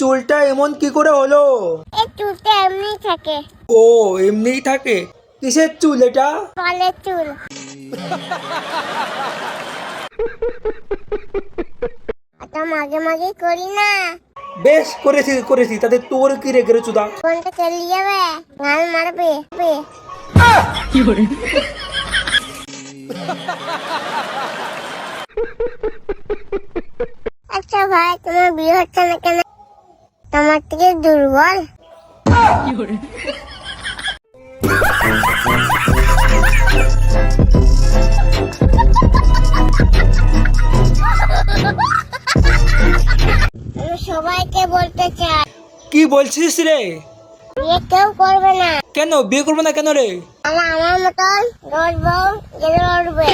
চুলটা এমন কি করে হলো? এই চুলটা এমনি থাকে। ও এমনিই থাকে? কিসের চুল এটা? কলের চুল। এটা মাঝে মাঝে করি না। বেশ করেছি করেছি, তাতে তোর কি রেগে রে চুদা? ফোনটা চলে যাবে, গান মারবে। আচ্ছা ভাই, তোমার বিয়ে হচ্ছে না কেন? তোমার থেকে দুর্বল। আমি সবাইকে বলতে চাই, কি বলছিস রে? বিয়ে কেউ করবে না। কেন বিয়ে করবো না কেন রে? আমার মতন রোজ বউ জেলে উঠবে।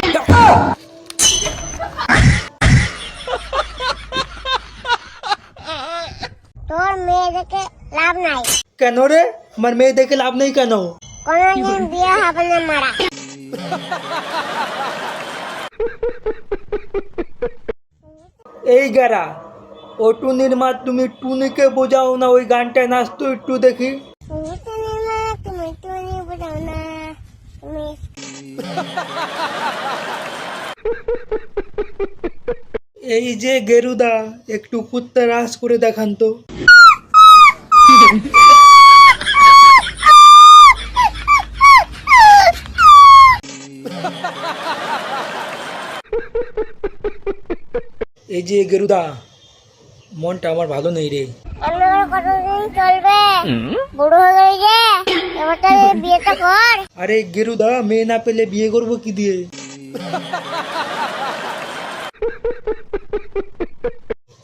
তোর মেয়ে দেখে লাভ নাই। কেন রে? আমার মেয়ে দেখে লাভ নেই কেন? কোনদিন বিয়ে হবে না মারা। এই গারা, ও টুনির মা, তুমি টুনিকে বোঝাও না ওই গানটায় নাচতো একটু দেখি। তুমি টুনি বোঝাও না, তুমি এই যে গেরুদা, একটু কুত্তা রাস করে দেখান তো। এই যে গেরুদা, মনটা আমার ভালো নেই রে। কতদিন চলবে? বুড়ো হয়ে গেছে, এবার তাহলে বিয়েটা কর। আরে গেরুদা, মেয়ে না পেলে বিয়ে করবো কি দিয়ে?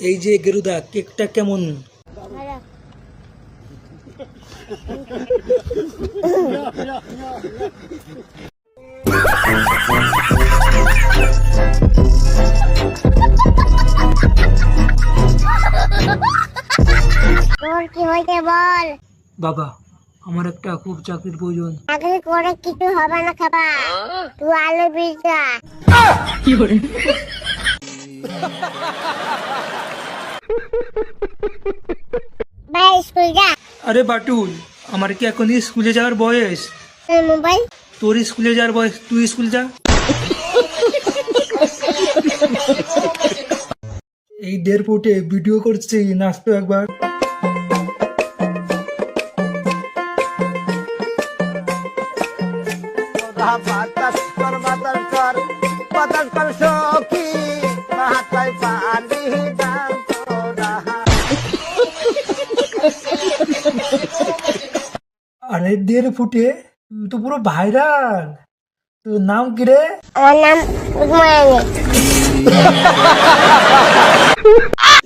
এই যে গেরুদা, কেকটা কেমন? তোর কি হয়েছে বল? বাবা, আমার একটা খুব চাকরির প্রয়োজন। চাকরি করে কিছু হবে না খাবা, তুই আলু বীজ যা। ভাই স্কুল যা। আরে বাটুল, আমার কি এখন স্কুলে যাওয়ার বয়স? মোবাইল তোর স্কুলে যাওয়ার বয়স, তুই স্কুল যা। এই 1.5 ফুটে ভিডিও করছি, নাচতো একবার। আরে 1.5 ফুটে তুই তো পুরো ভাইরাল। তোর নাম কি রে? আমার নাম রুকমায়ানি।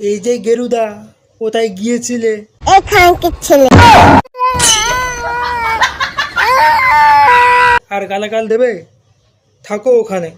এই যে গেরুদা, কোথায় গিয়েছিলে? এই খানকির ছেলে। আর গালাগাল দেবে? থাকো ওখানে।